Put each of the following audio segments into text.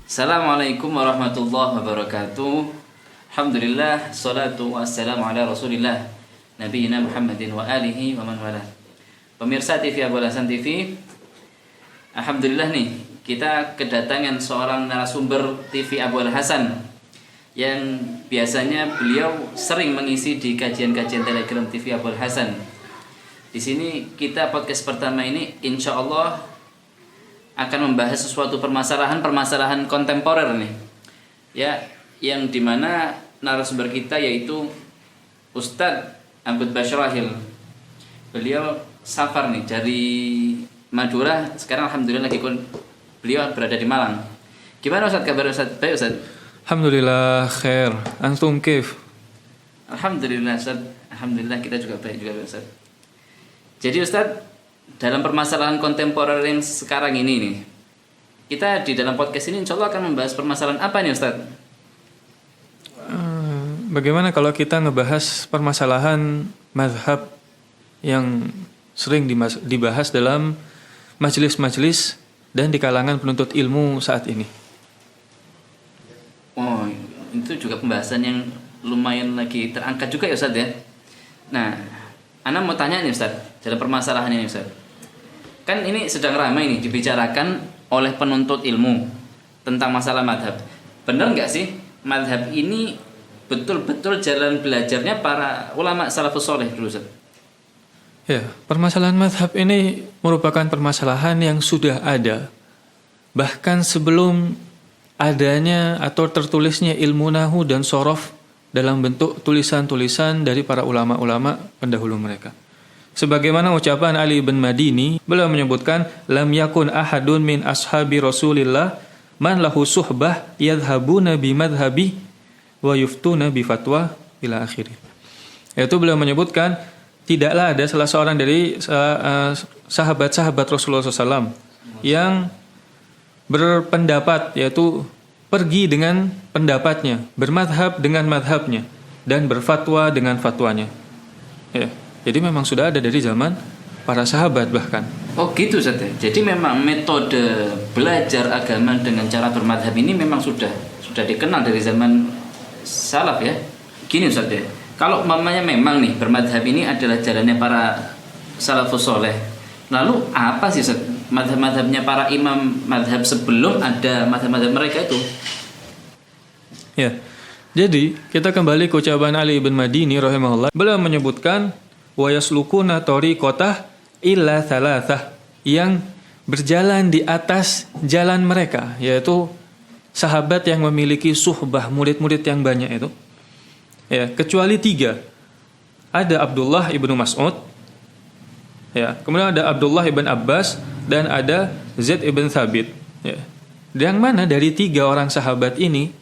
Assalamualaikum warahmatullahi wabarakatuh. Alhamdulillah, salatu wassalamu ala Rasulillah Nabiyina Muhammadin wa alihi wa man wala. Pemirsa TV Abul Hasan TV, alhamdulillah nih, kita kedatangan seorang narasumber TV Abul Hasan yang biasanya beliau sering mengisi di kajian-kajian Telegram TV Abul Hasan. Di sini kita podcast pertama ini insya Allah akan membahas sesuatu permasalahan kontemporer nih, ya, yang dimana narasumber kita yaitu Ustadz Abdul Basyrahil. Beliau safar nih dari Madura, sekarang alhamdulillah beliau berada di Malang. Gimana Ustadz kabar Ustadz? Baik Ustadz? Alhamdulillah khair. Antum kif? Alhamdulillah Ustadz. Alhamdulillah kita juga baik juga Ustadz. Jadi Ustadz, dalam permasalahan kontemporer yang sekarang ini nih, kita di dalam podcast ini insya Allah akan membahas permasalahan apa nih Ustadz? Bagaimana kalau kita ngebahas permasalahan mazhab yang sering dibahas dalam majelis-majelis dan di kalangan penuntut ilmu saat ini? Oh, itu juga pembahasan yang lumayan lagi terangkat juga ya Ustadz ya. Nah, Ana mau tanya nih Ustadz, dalam permasalahan ini Ustadz, kan ini sedang ramai nih dibicarakan oleh penuntut ilmu tentang masalah madhab. Benar nggak sih madhab ini betul-betul jalan belajarnya para ulama salafus soleh dulu Ustadz? Ya, permasalahan madhab ini merupakan permasalahan yang sudah ada bahkan sebelum adanya atau tertulisnya ilmu nahu dan sorof dalam bentuk tulisan-tulisan dari para ulama-ulama pendahulu mereka. Sebagaimana ucapan Ali bin Madini, beliau menyebutkan lam yakun ahadun min ashabi Rasulillah man lahu suhbah yadhhabuna bi madhhabi wa yuftuna bi fatwa ila akhirih. Yaitu beliau menyebutkan tidaklah ada salah seorang dari sahabat-sahabat Rasulullah SAW yang berpendapat, yaitu pergi dengan pendapatnya, bermadhab dengan madhabnya, dan berfatwa dengan fatwanya. Ya, jadi memang sudah ada dari zaman para sahabat bahkan. Oh gitu Ustaz ya. Jadi memang metode belajar agama dengan cara bermadhab ini memang sudah dikenal dari zaman salaf ya. Gini Ustaz ya. Kalau mamanya memang nih bermadhab ini adalah jalannya para salafus soleh, lalu apa sih Ustaz madhab-madhabnya para imam madhab sebelum ada madhab-madhab mereka itu? Ya, jadi kita kembali ke ucapan Ali bin Madini rahimahullah. Beliau menyebutkan wa yaslukuna tariqatah illa thalathah, yang berjalan di atas jalan mereka, yaitu sahabat yang memiliki suhbah, murid-murid yang banyak itu. Ya, kecuali 3. Ada Abdullah ibnu Mas'ud, ya, kemudian ada Abdullah ibn Abbas, dan ada Zaid ibn Thabit. Ya. Yang mana dari 3 orang sahabat ini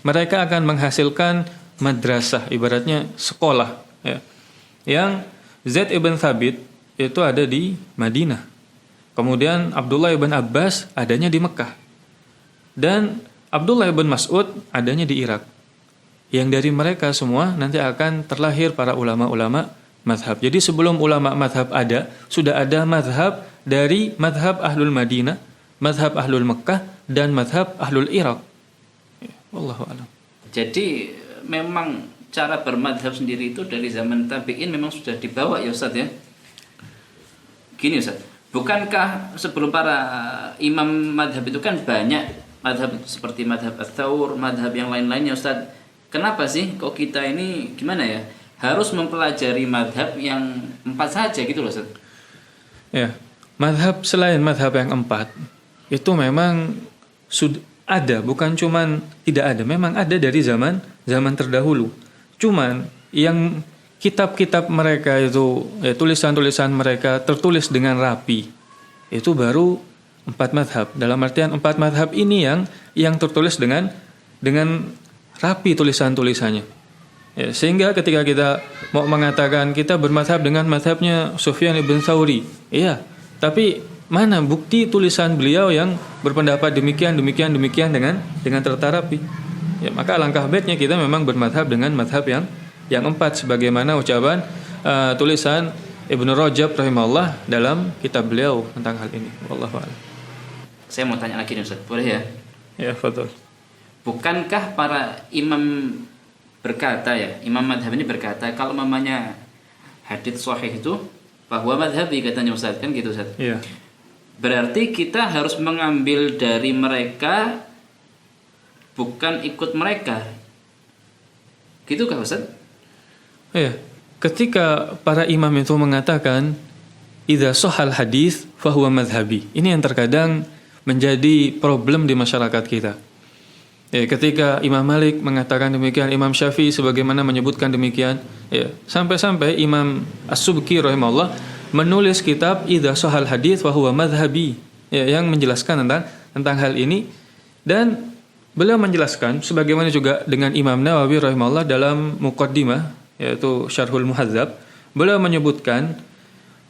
mereka akan menghasilkan madrasah, ibaratnya sekolah. Ya. Yang Zaid ibn Thabit itu ada di Madinah. Kemudian Abdullah ibn Abbas adanya di Mekah. Dan Abdullah ibn Mas'ud adanya di Irak. Yang dari mereka semua nanti akan terlahir para ulama-ulama madhab. Jadi sebelum ulama madhab ada, sudah ada madhab dari madhab Ahlul Madinah, madhab Ahlul Mekah, dan madhab Ahlul Irak. Wallahu a'lam. Jadi memang cara bermadhab sendiri itu dari zaman tabi'in memang sudah dibawa ya Ustaz ya. Gini Ustaz, bukankah sebelum para imam madhab itu kan banyak madhab seperti madhab Ats-Tsaur, madhab yang lain-lainnya Ustaz. Kenapa sih kok kita ini gimana ya harus mempelajari madhab yang 4 saja gitu loh Ustaz? Ya, madhab selain madhab yang 4 itu memang sudah ada, bukan cuman tidak ada, memang ada dari zaman terdahulu. Cuman yang kitab-kitab mereka itu, ya, tulisan-tulisan mereka tertulis dengan rapi, itu baru 4 madhab. Dalam artian 4 madhab ini yang tertulis dengan rapi tulisan-tulisannya. Ya, sehingga ketika kita mau mengatakan kita bermadhab dengan madhabnya Sufyan ibn Tsauri, iya, tapi mana bukti tulisan beliau yang berpendapat demikian dengan tertata rapi? Ya, maka alangkah baiknya kita memang bermadhab dengan madhab yang 4, sebagaimana ucapan tulisan Ibnu Rajab rahimahullah dalam kitab beliau tentang hal ini. Wallahu a'lam. Saya mau tanya lagi nih Ustaz, boleh ya? Ya, betul. Bukankah para imam berkata ya, imam madhab ini berkata kalau mamanya hadits sahih itu bahwa madhabi katanya Ustaz, kan gitu Ustaz. Iya. Berarti kita harus mengambil dari mereka, bukan ikut mereka. Gitukah Ustaz? Iya. Ketika para imam itu mengatakan idza shahal hadis fahuwa madhhabi. Ini yang terkadang menjadi problem di masyarakat kita. Ya, ketika Imam Malik mengatakan demikian, Imam Syafi'i sebagaimana menyebutkan demikian, ya, sampai-sampai Imam As-Subki rahimahullah menulis kitab idza shahal hadis fahuwa madhhabi, ya, yang menjelaskan tentang hal ini, dan beliau menjelaskan sebagaimana juga dengan Imam Nawawi rahimahullah dalam muqaddimah, yaitu Syarhul Muhadzab, beliau menyebutkan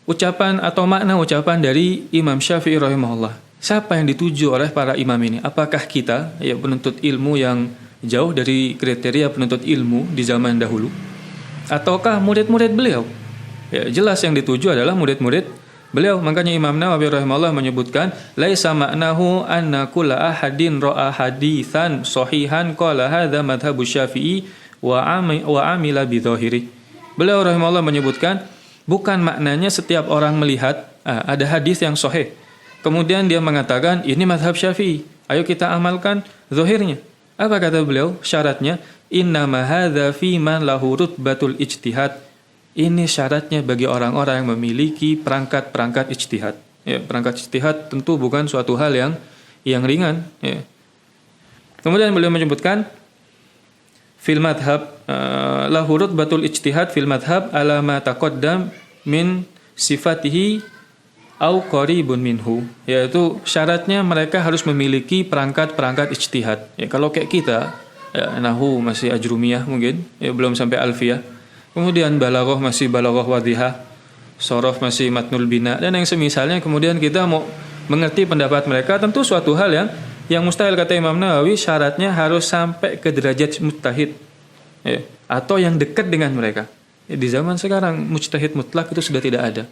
ucapan atau makna ucapan dari Imam Syafi'i rahimahullah. Siapa yang dituju oleh para imam ini? Apakah kita, ya, penuntut ilmu yang jauh dari kriteria penuntut ilmu di zaman dahulu, ataukah murid-murid beliau? Ya, jelas yang dituju adalah murid-murid beliau. Makanya Imam Nawawi rahimahullah menyebutkan laisa ma'nahu anna kulla ahadin ra'a haditsan sahihan qala hadza madhhabu Syafi'i wa amila bi dhahiri. Beliau rahimahullah menyebutkan bukan maknanya setiap orang melihat ada hadis yang sahih, kemudian dia mengatakan ini mazhab Syafi'i, ayo kita amalkan zahirnya. Apa kata beliau? Syaratnya innama hadza fi man lahu rutbatul ijtihad. Ini syaratnya bagi orang-orang yang memiliki perangkat-perangkat ijtihad. Ya, perangkat ijtihad tentu bukan suatu hal yang ringan, ya. Kemudian beliau menyebutkan fil madhab lahu rutbatul ijtihad fil madhab ala ma taqaddam min sifatihi au qaribun minhu, yaitu syaratnya mereka harus memiliki perangkat-perangkat ijtihad. Ya, kalau kayak kita, ya, nahwu masih ajrumiyah mungkin, ya, belum sampai alfiyah. Kemudian balaghah masih balaghah wadhihah, shorof masih matnul bina, dan yang semisalnya. Kemudian kita mau mengerti pendapat mereka, tentu suatu hal yang mustahil, kata Imam Nawawi, syaratnya harus sampai ke derajat mujtahid, ya, atau yang dekat dengan mereka. Ya, di zaman sekarang mujtahid mutlak itu sudah tidak ada.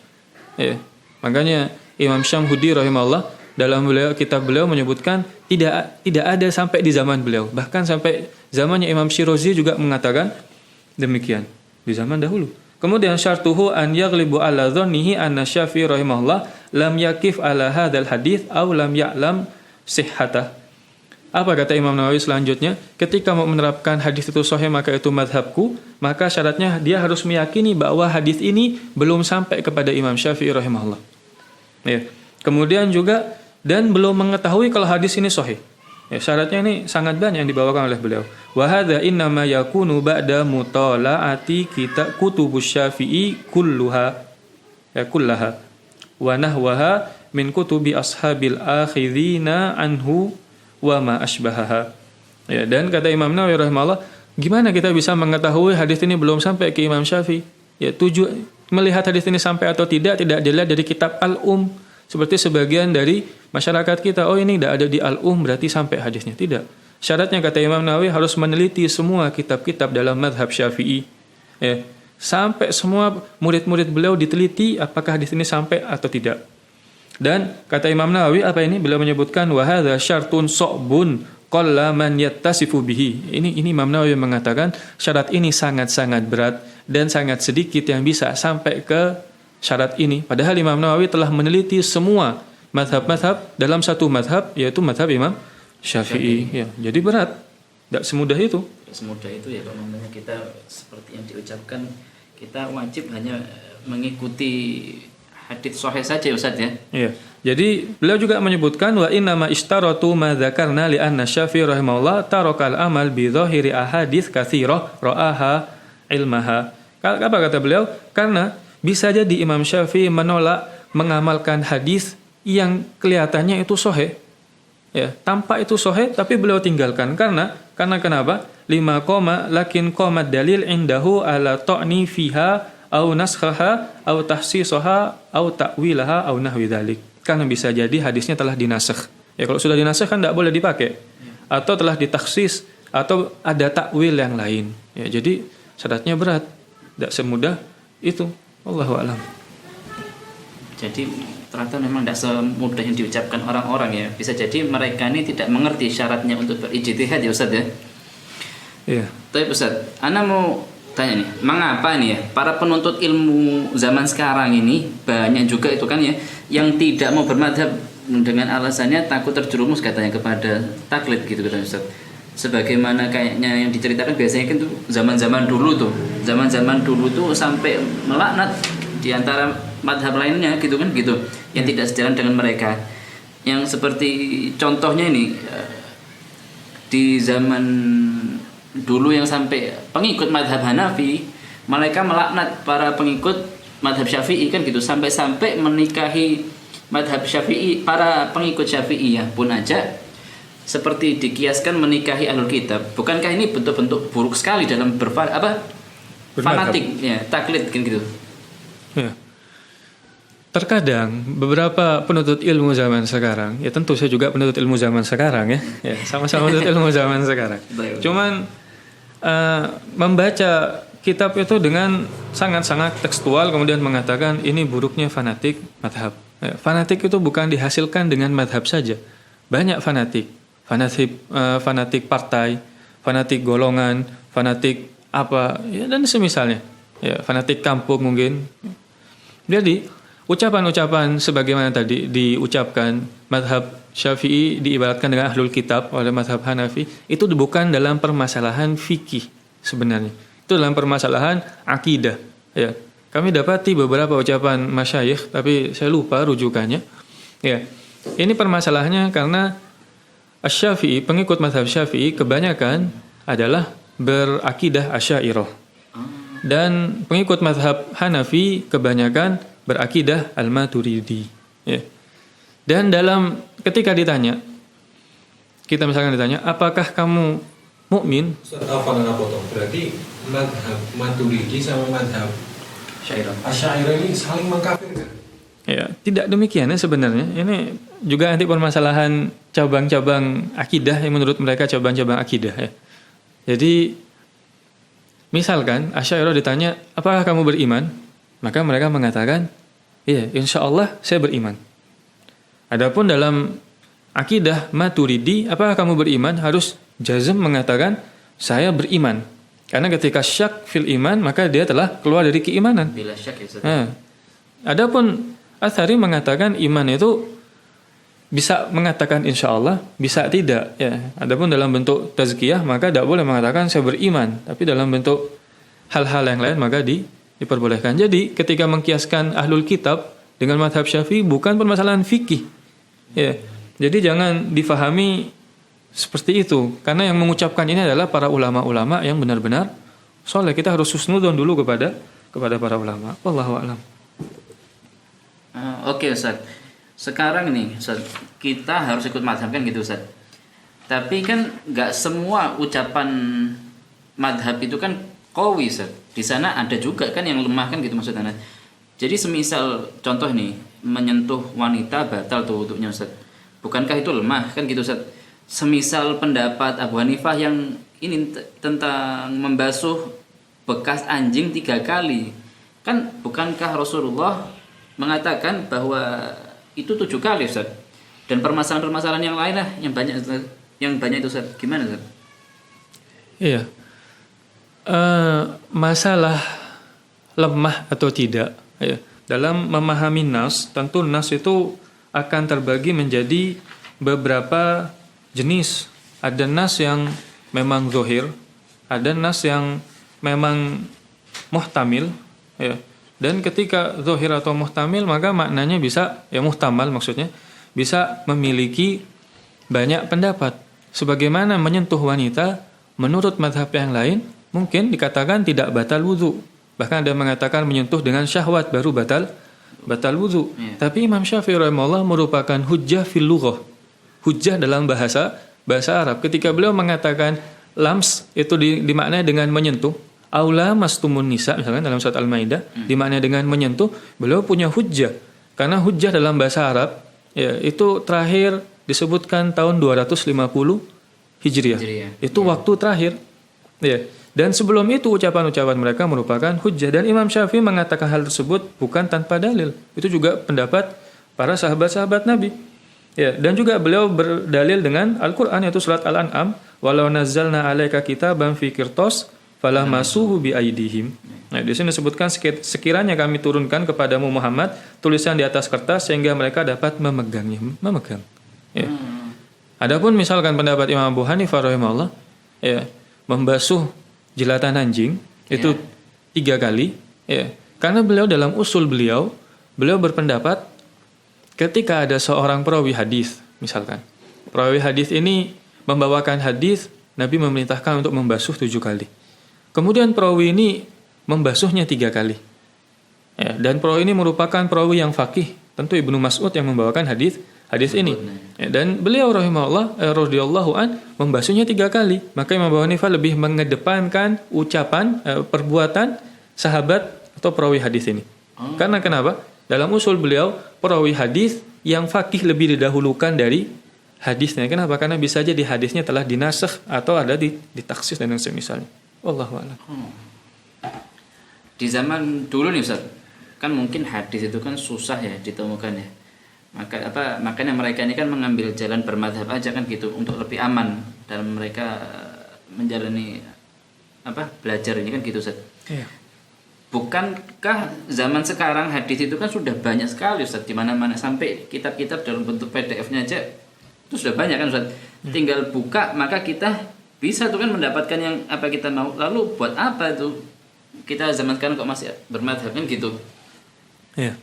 Ya. Makanya Imam Syamhudi rahimahullah dalam kitab beliau menyebutkan tidak ada sampai di zaman beliau. Bahkan sampai zamannya Imam Syirazi juga mengatakan demikian di zaman dahulu. Kemudian syartuhu an yaghlibu ala dhannihi anna Syafi'i rahimahullah lam yakif ala hadzal hadits aw lam ya'lam sihhatah. Apa kata Imam Nawawi selanjutnya? Ketika mau menerapkan hadis itu sahih maka itu mazhabku, maka syaratnya dia harus meyakini bahwa hadis ini belum sampai kepada Imam Syafi'i rahimahullah. Ya. Kemudian juga dan belum mengetahui kalau hadis ini sahih. Ya, syaratnya ini sangat banyak yang dibawakan oleh beliau. Wa hadza innama yakunu ba'da mutala'ati kitab kutubus Syafi'i kullaha wa nahwaha min kutubi ashabil akhidina anhu wa ma asbahaha. Ya, dan kata Imam Nawawi rahimahullah, gimana kita bisa mengetahui hadis ini belum sampai ke Imam Syafi'i? Ya, melihat hadis ini sampai atau tidak dilihat dari kitab Al-Um. Seperti sebagian dari masyarakat kita, oh ini tidak ada di Al-Um berarti sampai hadisnya. Tidak. Syaratnya kata Imam Nawawi harus meneliti semua kitab-kitab dalam mazhab Syafi'i. Ya, sampai semua murid-murid beliau diteliti apakah hadis ini sampai atau tidak. Dan kata Imam Nawawi apa ini? Beliau menyebutkan wa hadza syartun sa'bun qalla man yattasifu bihi. Ini Imam Nawawi mengatakan syarat ini sangat-sangat berat dan sangat sedikit yang bisa sampai ke syarat ini. Padahal Imam Nawawi telah meneliti semua mazhab-mazhab dalam satu mazhab, yaitu mazhab Imam Syafi'i. Ya, jadi berat. Tidak semudah itu. Tidak semudah itu ya, kalau namanya kita seperti yang diucapkan, kita wajib hanya mengikuti hadits sahih saja ya Ustaz ya. Iya. Jadi beliau juga menyebutkan wa inna ma ishtaratu ma dzakarna li anna Syafi'i rahimahullah tarakal amal bi dhahiri ahadits katsirah ra'aha ilmaha. Apa kata beliau? Karena bisa jadi Imam Syafi'i menolak mengamalkan hadis yang kelihatannya itu sahih. Ya, tampak itu sahih tapi beliau tinggalkan karena kenapa? 5 lakin qamat dalil indahu ala ta'ni fiha au naskhaha au tahsisaha au ta'wilaha au nahwi dzalik. Karena bisa jadi hadisnya telah dinasakh. Ya, kalau sudah dinasakh kan tidak boleh dipakai. Atau telah ditaksis atau ada takwil yang lain. Ya, jadi syaratnya berat. Tidak semudah itu. Wallahu a'lam. Jadi ternyata memang tidak semudah yang diucapkan orang-orang ya. Bisa jadi mereka ini tidak mengerti syaratnya untuk berijtihad ya Ustaz ya. Iya. Tapi Ustaz, ana mau tanya nih, mengapa nih ya para penuntut ilmu zaman sekarang ini banyak juga itu kan ya yang tidak mau bermadhab dengan alasannya takut terjerumus katanya kepada taklid gitu katanya Ustaz. Sebagaimana kayaknya yang diceritakan biasanya kan tuh zaman-zaman dulu tuh sampai melaknat di antara madhab lainnya gitu kan gitu yang tidak sejalan dengan mereka. Yang seperti contohnya ini di zaman dulu yang sampai pengikut madhab Hanafi mereka melaknat para pengikut madhab Syafi'i kan gitu sampai menikahi madhab Syafi'i, para pengikut Syafi'i ya pun aja seperti dikiaskan menikahi ahlul kitab. Bukankah ini bentuk-bentuk buruk sekali dalam fanatik ya taklid kan gitu ya. Terkadang beberapa penuntut ilmu zaman sekarang, ya tentu saya juga penuntut ilmu zaman sekarang ya, sama-sama penuntut ilmu zaman sekarang. Cuman membaca kitab itu dengan sangat-sangat tekstual kemudian mengatakan ini buruknya fanatik madhab. Ya, fanatik itu bukan dihasilkan dengan madhab saja. Banyak fanatik partai, fanatik golongan, fanatik apa, ya, dan semisalnya. Ya, fanatik kampung mungkin. Jadi ucapan-ucapan sebagaimana tadi diucapkan madhab Syafi'i diibaratkan dengan ahlul kitab oleh madhab Hanafi itu bukan dalam permasalahan fikih sebenarnya, itu dalam permasalahan akidah ya. Kami dapati beberapa ucapan masyayikh tapi saya lupa rujukannya ya. Ini permasalahannya karena Asy-Syafi'i, pengikut madhab Syafi'i kebanyakan adalah berakidah Asy'ariyah dan pengikut madhab Hanafi kebanyakan berakidah Al-Maturidi ya. Dan ketika ditanya, kita misalkan ditanya, apakah kamu mukmin? Berarti madhab Maturidi sama madhab Asy'ariyah ini saling mengkafirkan? Ya, tidak demikian ya sebenarnya. Ini juga nanti permasalahan cabang-cabang akidah yang menurut mereka cabang-cabang akidah ya. Jadi misalkan Asy'ariyah ditanya, apakah kamu beriman? Maka mereka mengatakan, iya, insya Allah saya beriman. Adapun dalam akidah Maturidi, apakah kamu beriman? Harus jazm mengatakan, saya beriman. Karena ketika syak fil iman, maka dia telah keluar dari keimanan. bila syak ya Ustaz. Adapun Atsari mengatakan iman itu bisa mengatakan insya Allah, bisa tidak. Ya. Adapun dalam bentuk tazkiyah, maka tidak boleh mengatakan saya beriman. Tapi dalam bentuk hal-hal yang lain, maka diperbolehkan. Jadi ketika mengkiaskan ahlul kitab dengan madhab Syafi'i bukan permasalahan fikih. Ya. Jadi jangan difahami seperti itu. Karena yang mengucapkan ini adalah para ulama-ulama yang benar-benar soleh. Kita harus husnudzon dulu kepada para ulama. Wallahu a'lam. Oke Ustaz. Sekarang nih Ustaz, kita harus ikut madhab kan gitu Ustaz. Tapi kan nggak semua ucapan madhab itu kan qawi Ustaz. Di sana ada juga kan yang lemah kan gitu maksudnya. Jadi semisal contoh nih menyentuh wanita batal tuh wudhunya Ustaz. Bukankah itu lemah kan gitu Ustaz? Semisal pendapat Abu Hanifah yang ini tentang membasuh bekas anjing 3 kali. Kan bukankah Rasulullah mengatakan bahwa itu 7 kali Ustaz? Dan permasalahan-permasalahan yang lain lah yang banyak itu Ustaz. Gimana Ustaz? Iya. Masalah lemah atau tidak ya. Dalam memahami nas, tentu nas itu akan terbagi menjadi beberapa jenis. Ada nas yang memang zahir, ada nas yang memang muhtamil ya. Dan ketika zahir atau muhtamil maka maknanya bisa ya muhtamal maksudnya bisa memiliki banyak pendapat. Sebagaimana menyentuh wanita menurut mazhab yang lain mungkin dikatakan tidak batal wudu. Bahkan ada yang mengatakan menyentuh dengan syahwat baru batal wudu. Tapi Imam Syafi'i rahimahullah merupakan hujjah fil lughah. Hujjah dalam bahasa Arab. Ketika beliau mengatakan lams itu dimaknai dengan menyentuh, aula mastumun nisa misalkan dalam surat Al-Maidah dimaknai dengan menyentuh, beliau punya hujjah. Karena hujjah dalam bahasa Arab ya itu terakhir disebutkan tahun 250 Hijriah. Itu waktu terakhir. Ya. Dan sebelum itu ucapan-ucapan mereka merupakan hujjah dan Imam Syafi'i mengatakan hal tersebut bukan tanpa dalil. Itu juga pendapat para sahabat-sahabat Nabi. Ya, dan juga beliau berdalil dengan Al-Qur'an yaitu surat Al-An'am, walau nazzalna 'alaika kitaban fi qirtas falamasuhu bi aydihim. Nah, di sini disebutkan sekiranya kami turunkan kepadamu Muhammad tulisan di atas kertas sehingga mereka dapat memegangnya, Ya. Adapun misalkan pendapat Imam Abu Hanifah rahimahullah, ya, membasuh jilatan anjing itu 3 kali, ya. Karena beliau dalam usul beliau berpendapat ketika ada seorang perawi hadis, misalkan perawi hadis ini membawakan hadis Nabi memerintahkan untuk membasuh 7 kali. Kemudian perawi ini membasuhnya 3 kali. Ya, dan perawi ini merupakan perawi yang faqih, tentu Ibnu Mas'ud yang membawakan hadis ini. Ya, dan beliau rahimahullah radhiyallahu an membasuhnya 3 kali. Maka Imam Abu Hanifah lebih mengedepankan ucapan perbuatan sahabat atau perawi hadis ini. Karena kenapa? Dalam usul beliau perawi hadis yang faqih lebih didahulukan dari hadisnya. Kenapa? Karena bisa saja di hadisnya telah dinasakh atau ada ditaksis dan yang semisalnya. Wallahu a'lam. Di zaman dulu nih Ustaz, kan mungkin hadis itu kan susah ya ditemukan ya. Makanya mereka ini kan mengambil jalan bermadhab aja kan gitu untuk lebih aman dalam mereka menjalani belajar ini kan gitu Ustaz. Iya. Bukankah zaman sekarang hadis itu kan sudah banyak sekali Ustaz, di mana-mana sampai kitab-kitab dalam bentuk PDF-nya aja itu sudah banyak kan Ustaz. Tinggal buka maka kita bisa tuh kan mendapatkan yang apa kita mau. Lalu buat apa itu kita zaman sekarang kok masih bermadhab kan gitu? Ya.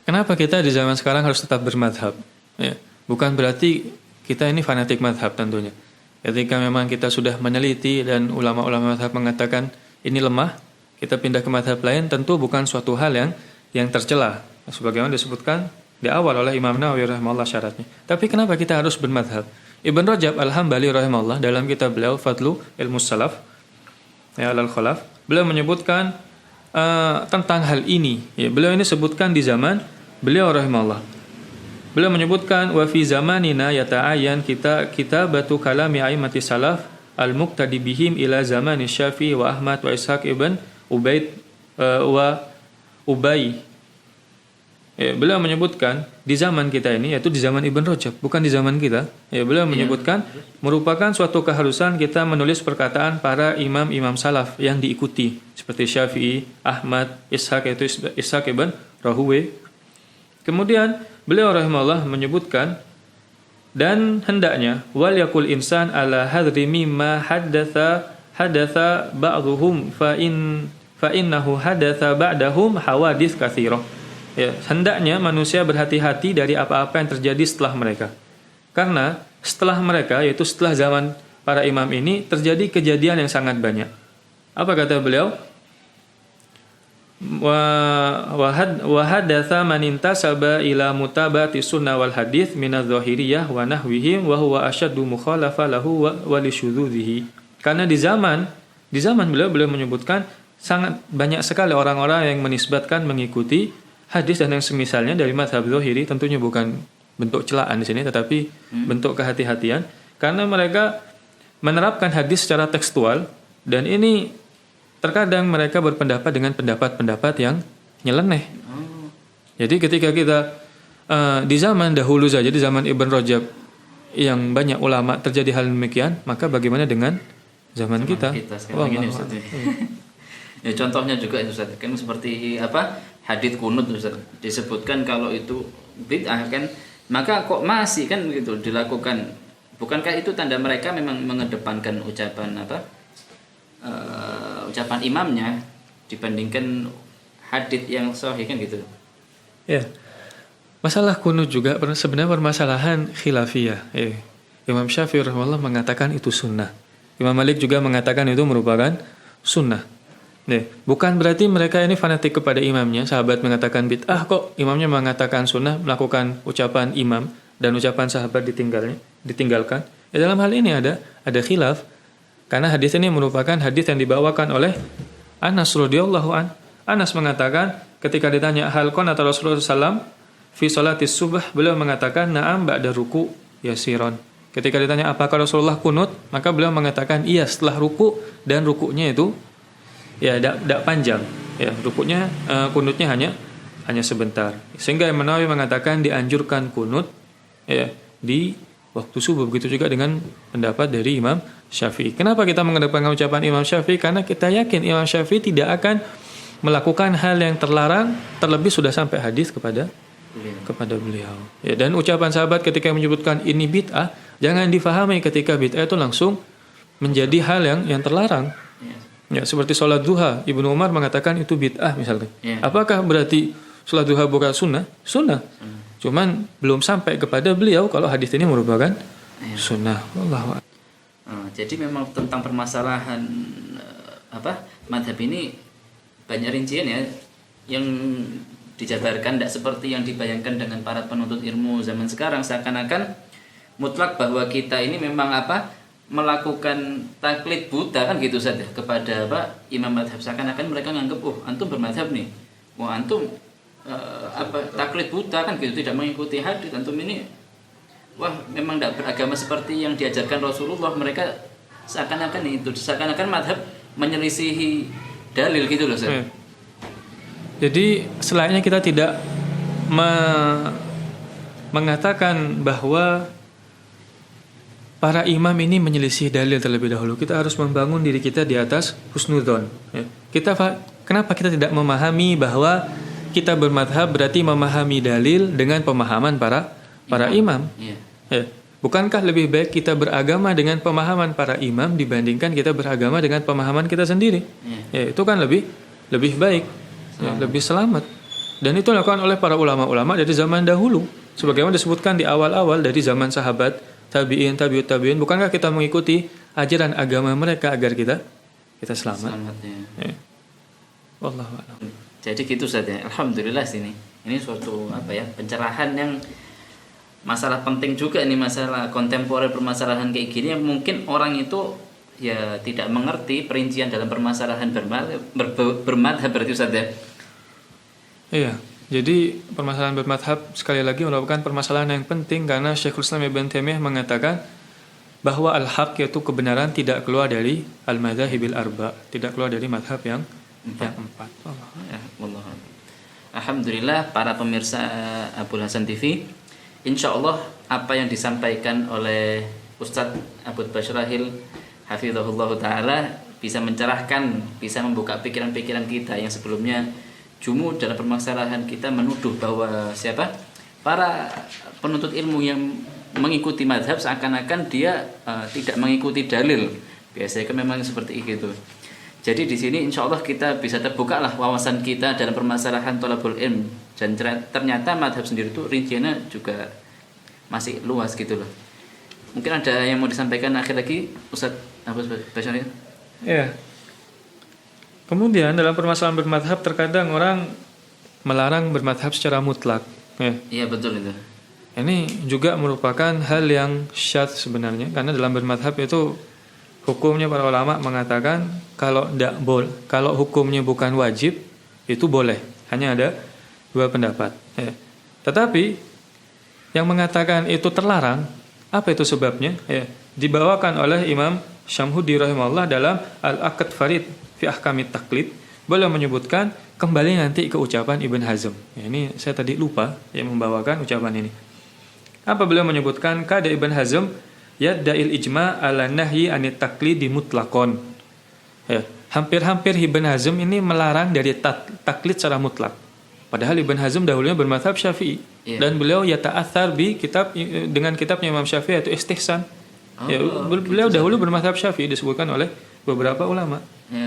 Kenapa kita di zaman sekarang harus tetap bermadhab? Ya. Bukan berarti kita ini fanatik madhab tentunya. Ketika memang kita sudah meneliti dan ulama-ulama madhab mengatakan ini lemah, kita pindah ke madhab lain, tentu bukan suatu hal yang tercela. Sebagaimana disebutkan di awal oleh Imam Nawawi rahimahullah syaratnya. Tapi kenapa kita harus bermadhab? Ibn Rajab Al-Hambali rahimahullah dalam kitab beliau Fadlu Ilmus Salaf ya al-Khalaf, beliau menyebutkan tentang hal ini. Ya, beliau ini sebutkan di zaman beliau rahimahullah. Beliau menyebutkan wa fi zamanina yata'ayyan kitabatu kalami a'immati salaf al-muqtadi bihim ila zamani Syafi'i wa Ahmad wa Ishaq ibn Ubaid wa Ubay. Ya, beliau menyebutkan di zaman kita ini, yaitu di zaman Ibn Rajab, bukan di zaman kita. Ya, beliau menyebutkan merupakan suatu keharusan kita menulis perkataan para imam-imam salaf yang diikuti seperti Syafi'i, Ahmad, Ishaq yaitu Ishaq ibn Rahuwe. Kemudian beliau rahimahullah menyebutkan dan hendaknya wal yakul insan ala hadri mimma hadatha ba'dhum fa innahu hadatha ba'dahum hawadits katsirah. Ya, hendaknya manusia berhati-hati dari apa-apa yang terjadi setelah mereka. Karena setelah mereka, yaitu setelah zaman para imam ini, terjadi kejadian yang sangat banyak. Apa kata beliau? Wa hadatsa man intasaba ila mutabati sunnah wal hadits min adh-dhahiriyah wa nahwihim wa huwa ashaddu mukhalafa lahu wa li syudzudzihi. Karena di zaman beliau menyebutkan sangat banyak sekali orang-orang yang menisbatkan mengikuti hadis dan yang semisalnya dari mazhab zahiri, tentunya bukan bentuk celaan di sini tetapi bentuk kehati-hatian karena mereka menerapkan hadis secara tekstual dan ini terkadang mereka berpendapat dengan pendapat-pendapat yang nyeleneh. Jadi ketika kita di zaman dahulu saja, di zaman Ibn Rajab yang banyak ulama terjadi hal demikian, maka bagaimana dengan zaman kita sekarang ini Ustaz. Ya contohnya juga Ustaz, kan seperti hadits kunut Ustaz, disebutkan kalau itu bid'ah kan, maka kok masih kan gitu dilakukan. Bukankah itu tanda mereka memang mengedepankan ucapan ucapan imamnya dibandingkan hadits yang sahih kan gitu. Ya. Masalah kunut juga sebenarnya permasalahan khilafiyah. Imam Syafi'i rahimahullah mengatakan itu sunnah. Imam Malik juga mengatakan itu merupakan sunnah. Bukan berarti mereka ini fanatik kepada imamnya. Sahabat mengatakan bid'ah kok imamnya mengatakan sunnah, melakukan ucapan imam dan ucapan sahabat ditinggalkan. Dalam hal ini ada khilaf karena hadis ini merupakan hadis yang dibawakan oleh Anas radhiyallahu an. Anas mengatakan ketika ditanya hal qanata Rasulullah sallam fi sholatis subh, beliau mengatakan na'am ba'da ruku yasiron. Ketika ditanya apakah Rasulullah kunut, maka beliau mengatakan iya setelah ruku, dan rukunya itu ya tidak panjang. Ya, rukunya kunutnya hanya hanya sebentar. Sehingga Imam Nawawi mengatakan dianjurkan kunut ya di waktu subuh. Begitu juga dengan pendapat dari Imam Syafi'i. Kenapa kita mengedepankan ucapan Imam Syafi'i? Karena kita yakin Imam Syafi'i tidak akan melakukan hal yang terlarang, terlebih sudah sampai hadis kepada beliau. Ya, dan ucapan sahabat ketika menyebutkan ini bid'ah, jangan difahami ketika bid'ah itu langsung menjadi hal yang terlarang. Ya, seperti sholat duha, Ibnu Umar mengatakan itu bid'ah misalnya. Apakah berarti sholat duha bukan sunnah? Sunnah. Cuman belum sampai kepada beliau kalau hadis ini merupakan sunnah. Wallahu a'lam. Jadi memang tentang permasalahan madhab ini banyak rincian ya yang dijabarkan, tidak seperti yang dibayangkan dengan para penuntut ilmu zaman sekarang, seakan-akan mutlak bahwa kita ini memang melakukan taklid buta kan gitu saja kepada imam madhab, seakan-akan mereka menganggap antum bermadhab nih, antum taklid buta kan gitu, tidak mengikuti hadis, antum ini memang tidak beragama seperti yang diajarkan Rasulullah. Mereka seakan-akan madhab menyelisihi dalil gitu loh. Jadi selainnya kita tidak mengatakan bahwa para imam ini menyelisih dalil terlebih dahulu. Kita harus membangun diri kita di atas husnudzon. Kenapa kita tidak memahami bahwa kita bermadhab berarti memahami dalil dengan pemahaman para imam? Bukankah lebih baik kita beragama dengan pemahaman para imam dibandingkan kita beragama dengan pemahaman kita sendiri? Itu kan lebih baik, lebih selamat. Dan itu dilakukan oleh para ulama-ulama dari zaman dahulu. Sebagaimana disebutkan di awal-awal dari zaman sahabat, tabi'in, tabi'ut tabi'in. Bukankah kita mengikuti ajaran agama mereka agar kita selamat? Wallahu a'lam. Jadi gitu saja. Alhamdulillah sini. Ini suatu pencerahan yang masalah penting juga, ini masalah kontemporer, permasalahan kayak gini yang mungkin orang itu ya tidak mengerti perincian dalam permasalahan bermadhab berarti Ustaz ya. Iya, jadi permasalahan bermadhab sekali lagi merupakan permasalahan yang penting karena Syekhul Islam Ibn Taimiyah mengatakan bahwa al-haq yaitu kebenaran tidak keluar dari al-madzahibil arba, tidak keluar dari madhab yang empat. Alhamdulillah para pemirsa Abul Hasan TV, insya Allah apa yang disampaikan oleh Ustadz Abud Basyrahil hafizahullah ta'ala bisa mencerahkan, bisa membuka pikiran-pikiran kita yang sebelumnya jumud dalam permasalahan kita menuduh bahwa para penuntut ilmu yang mengikuti madhab seakan-akan dia tidak mengikuti dalil. Biasanya kan memang seperti itu. Jadi di sini insya Allah kita bisa terbuka lah wawasan kita dalam permasalahan thalabul ilm, dan ternyata madhab sendiri itu rinciannya juga masih luas gitu loh. Mungkin ada yang mau disampaikan akhir lagi Ustaz Abud Basyrahil? Ya. Kemudian dalam permasalahan bermadhab terkadang orang melarang bermadhab secara mutlak. Iya betul itu. Ini juga merupakan hal yang syadz sebenarnya, karena dalam bermadhab itu hukumnya para ulama mengatakan kalau hukumnya bukan wajib itu boleh, hanya ada dua pendapat. Tetapi yang mengatakan itu terlarang, apa itu sebabnya? Dibawakan oleh Imam Syamhudi rahimahullah dalam Al-Aqd Farid fi Ahkamit Taqlid. Beliau menyebutkan kembali nanti ke ucapan Ibn Hazm. Ini saya tadi lupa yang membawakan ucapan ini. Apa beliau menyebutkan? Kada Ibn Hazm yadda'il ijma' ala nahyi anit taqlidi mutlaqon. Hampir-hampir Ibn Hazm ini melarang dari taklid secara mutlak. Padahal Ibn Hazm dahulunya bermadhab Syafi'i, dan beliau yata'athar dengan kitabnya Imam Syafi'i yaitu Istihsan. Beliau dahulu bermadhab Syafi'i disebutkan oleh beberapa ulama.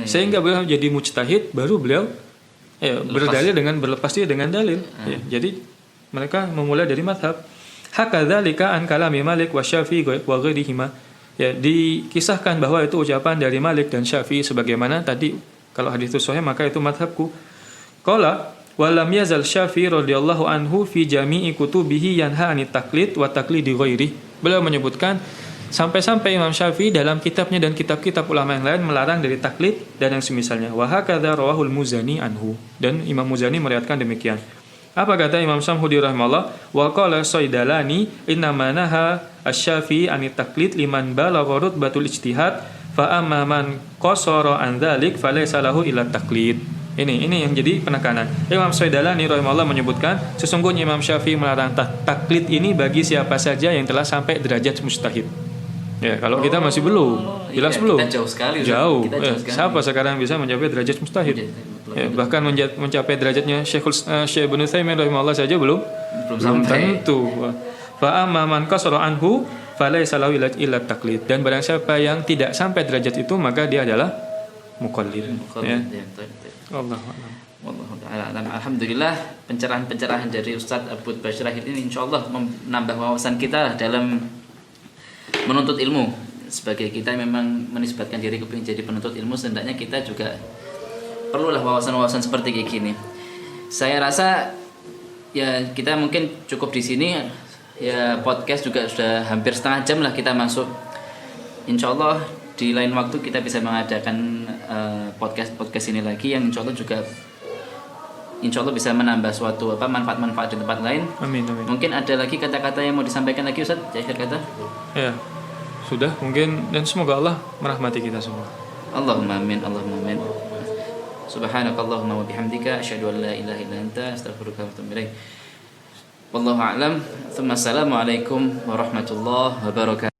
Sehingga beliau jadi mujtahid, baru beliau berdalil dengan berlepas diri dengan dalil. Jadi mereka memulai dari madhab. Hakadzalika an kalami Malik wa Syafi'i wa ghairihima. Dikisahkan bahwa itu ucapan dari Malik dan Syafi'i sebagaimana tadi, kalau hadis itu sahih maka itu madhabku. Qala wa lam yazal Syafi'i radhiyallahu anhu fi jami'i kutubihi yanha anit taqlid wa taqlidi ghairi. Beliau menyebutkan sampai-sampai Imam Syafi'i dalam kitabnya dan kitab-kitab ulama yang lain melarang dari taklid dan yang semisalnya. Wa hakadza rawahul Muzani anhu, dan Imam Muzani meriwayatkan demikian. Apa kata Imam Syamhudi rahimahullah? Wa qala Saidalani inna manaha asy-Syafi'i anit taqlid liman balagha rutbatul ijtihad fa amma man qasara an dzalik falaysa lahu illa taqlid. Ini yang jadi penekanan. Imam Syaidalani rahimahullah menyebutkan sesungguhnya Imam Syafi'i melarang taklid ini bagi siapa saja yang telah sampai derajat mujtahid. Ya, kalau kita masih belum, jelas belum. Kita jauh sekali. Jauh. Kita jauh sekali. Siapa sekarang bisa mencapai derajat mujtahid? Ya, bahkan mencapai derajatnya Syekh Ibnu Utsaimin rahimahullah saja belum sampai. tentu. Fa amma man qasara anhu falaysa lahu illa taklid. Dan barang siapa yang tidak sampai derajat itu maka dia adalah muqallid. Ya. Allah. Wallahu ta'ala alam. Alhamdulillah pencerahan-pencerahan dari Ustadz Abud Basyirahid ini insyaallah menambah wawasan kita dalam menuntut ilmu. Sebagai kita memang menisbatkan diri kepingin jadi penuntut ilmu, setidaknya kita juga perlulah wawasan-wawasan seperti kayak gini. Saya rasa ya kita mungkin cukup di sini. Ya podcast juga sudah hampir setengah jam lah kita masuk. Insyaallah di lain waktu kita bisa mengadakan podcast ini lagi yang insyaallah bisa menambah suatu manfaat-manfaat di tempat lain. Amin. Mungkin ada lagi kata-kata yang mau disampaikan lagi Ustaz, akhir kata? Ya. Sudah mungkin, dan semoga Allah merahmati kita semua. Allahumma amin. Subhanakallahumma wa bihamdika asyhadu an la ilaha illa anta astaghfiruka wa atubu ilaik. Wallahu a'lam. Assalamualaikum warahmatullahi wabarakatuh.